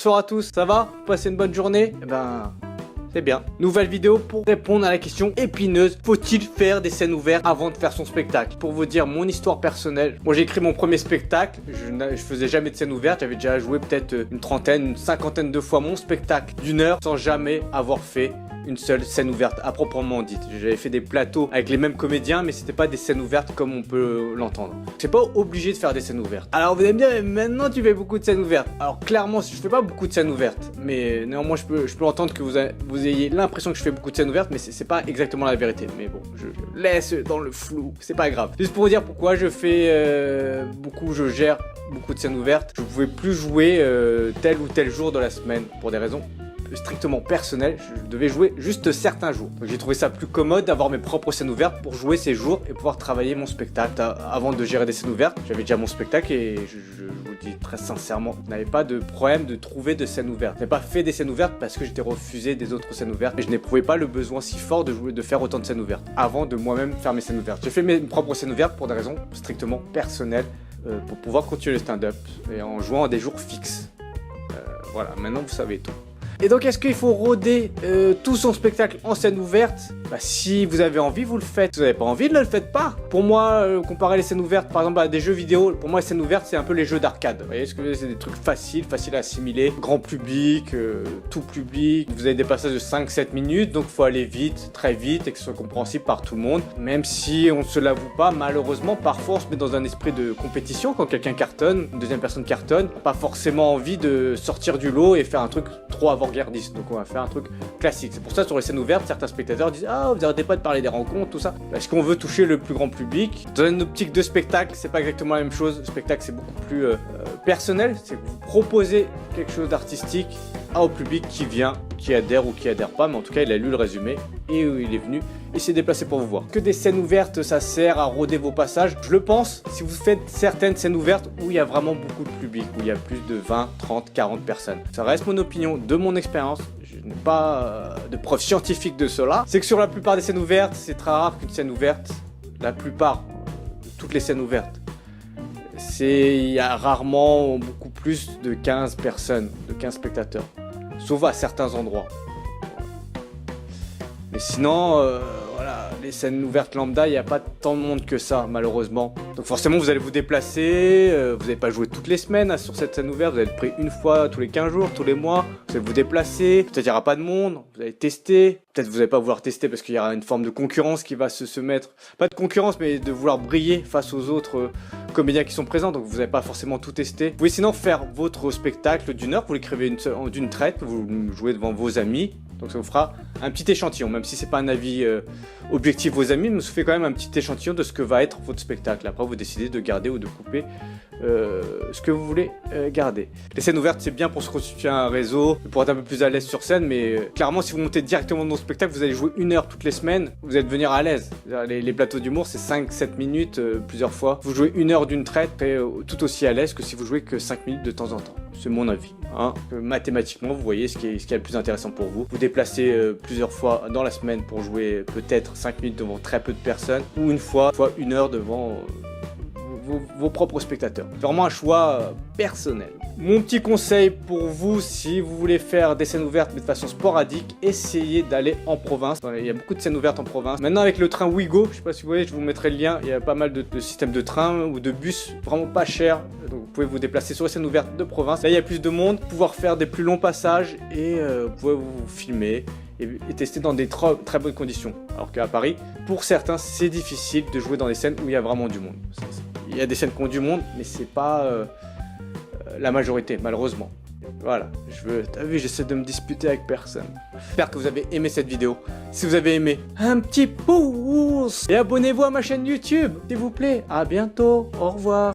Bonsoir à tous, ça va? Vous passez une bonne journée? Eh ben... c'est bien. Nouvelle vidéo pour répondre à la question épineuse. Faut-il faire des scènes ouvertes avant de faire son spectacle? Pour vous dire mon histoire personnelle. Moi j'ai écrit mon premier spectacle. Je faisais jamais de scène ouverte. J'avais déjà joué peut-être une trentaine, une cinquantaine de fois mon spectacle d'une heure sans jamais avoir fait une seule scène ouverte à proprement dite. J'avais fait des plateaux avec les mêmes comédiens, mais c'était pas des scènes ouvertes comme on peut l'entendre. C'est pas obligé de faire des scènes ouvertes. Alors vous allez me dire, maintenant tu fais beaucoup de scènes ouvertes. Alors clairement, je fais pas beaucoup de scènes ouvertes, mais néanmoins je peux entendre que vous ayez l'impression que je fais beaucoup de scènes ouvertes, mais c'est pas exactement la vérité. Mais bon, je laisse dans le flou, c'est pas grave. Juste pour vous dire pourquoi je fais je gère beaucoup de scènes ouvertes. Je pouvais plus jouer tel ou tel jour de la semaine pour des raisons strictement personnel, je devais jouer juste certains jours. Donc j'ai trouvé ça plus commode d'avoir mes propres scènes ouvertes pour jouer ces jours et pouvoir travailler mon spectacle. Avant de gérer des scènes ouvertes, j'avais déjà mon spectacle et je vous le dis très sincèrement, je n'avais pas de problème de trouver de scènes ouvertes. Je n'ai pas fait des scènes ouvertes parce que j'étais refusé des autres scènes ouvertes et je n'éprouvais pas le besoin si fort de faire autant de scènes ouvertes avant de moi-même faire mes scènes ouvertes. J'ai fait mes propres scènes ouvertes pour des raisons strictement personnelles pour pouvoir continuer le stand-up et en jouant à des jours fixes. Voilà, maintenant vous savez tout. Et donc est-ce qu'il faut rôder tout son spectacle en scène ouverte? Bah si vous avez envie, vous le faites. Si vous n'avez pas envie, ne le faites pas. Pour moi, comparer les scènes ouvertes par exemple à des jeux vidéo, pour moi les scènes ouvertes c'est un peu les jeux d'arcade. Vous voyez ce que c'est, des trucs faciles à assimiler, grand public, tout public. Vous avez des passages de 5-7 minutes, donc il faut aller vite, très vite et que ce soit compréhensible par tout le monde. Même si on ne se l'avoue pas, malheureusement parfois on se met dans un esprit de compétition quand quelqu'un cartonne, une deuxième personne cartonne. Pas forcément envie de sortir du lot et faire un truc trop avant-gardiste, donc on va faire un truc classique. C'est pour ça sur les scènes ouvertes, certains spectateurs disent ah vous arrêtez pas de parler des rencontres, tout ça. Parce qu'on veut toucher le plus grand public. Dans une optique de spectacle, c'est pas exactement la même chose. Le spectacle c'est beaucoup plus personnel, c'est que vous proposez quelque chose d'artistique au public qui vient, qui adhère ou qui adhère pas, mais en tout cas il a lu le résumé et il est venu et s'est déplacé pour vous voir. Que des scènes ouvertes ça sert à rôder vos passages? Je le pense, si vous faites certaines scènes ouvertes où il y a vraiment beaucoup de public, où il y a plus de 20, 30, 40 personnes. Ça reste mon opinion, de mon expérience, je n'ai pas de preuves scientifiques de cela. C'est que sur la plupart des scènes ouvertes, c'est très rare qu'une scène ouverte, la plupart de toutes les scènes ouvertes, il y a rarement beaucoup plus de 15 personnes, de 15 spectateurs. Sauf à certains endroits. Mais sinon, voilà, les scènes ouvertes lambda, il n'y a pas tant de monde que ça, malheureusement. Donc forcément, vous allez vous déplacer, vous n'allez pas jouer toutes les semaines sur cette scène ouverte, vous allez être pris une fois tous les 15 jours, tous les mois, vous allez vous déplacer, peut-être il n'y aura pas de monde, vous allez tester, peut-être vous n'allez pas vouloir tester parce qu'il y aura une forme de concurrence qui va se mettre, pas de concurrence, mais de vouloir briller face aux autres comédiens qui sont présents, donc vous n'allez pas forcément tout tester. Vous pouvez sinon faire votre spectacle d'une heure, vous l'écrivez d'une traite, vous jouez devant vos amis, donc ça vous fera un petit échantillon, même si c'est pas un avis objectif vos amis, mais ça fait quand même un petit échantillon de ce que va être votre spectacle. Après vous décidez de garder ou de couper ce que vous voulez garder. Les scènes ouvertes c'est bien pour se constituer un réseau, pour être un peu plus à l'aise sur scène, mais clairement si vous montez directement dans le spectacle, vous allez jouer une heure toutes les semaines, vous allez devenir à l'aise. Les plateaux d'humour c'est 5-7 minutes plusieurs fois. Vous jouez une heure d'une traite et tout aussi à l'aise que si vous jouez que 5 minutes de temps en temps. C'est mon avis. Hein. Mathématiquement, vous voyez ce qui est le plus intéressant pour vous. Vous déplacez plusieurs fois dans la semaine pour jouer peut-être 5 minutes devant très peu de personnes ou une fois une heure devant vos propres spectateurs. C'est vraiment un choix personnel. Mon petit conseil pour vous, si vous voulez faire des scènes ouvertes mais de façon sporadique, essayez d'aller en province. Il y a beaucoup de scènes ouvertes en province. Maintenant avec le train Ouigo, je sais pas si vous voyez, je vous mettrai le lien, il y a pas mal de systèmes de train ou de bus vraiment pas chers. Donc vous pouvez vous déplacer sur les scènes ouvertes de province. Là il y a plus de monde, pouvoir faire des plus longs passages et vous pouvez vous filmer et tester dans des très bonnes conditions. Alors qu'à Paris, pour certains, c'est difficile de jouer dans des scènes où il y a vraiment du monde. Il y a des scènes qui ont du monde, mais c'est pas la majorité, malheureusement. Voilà, t'as vu, j'essaie de me disputer avec personne. J'espère que vous avez aimé cette vidéo. Si vous avez aimé, un petit pouce et abonnez-vous à ma chaîne YouTube, s'il vous plaît. À bientôt, au revoir.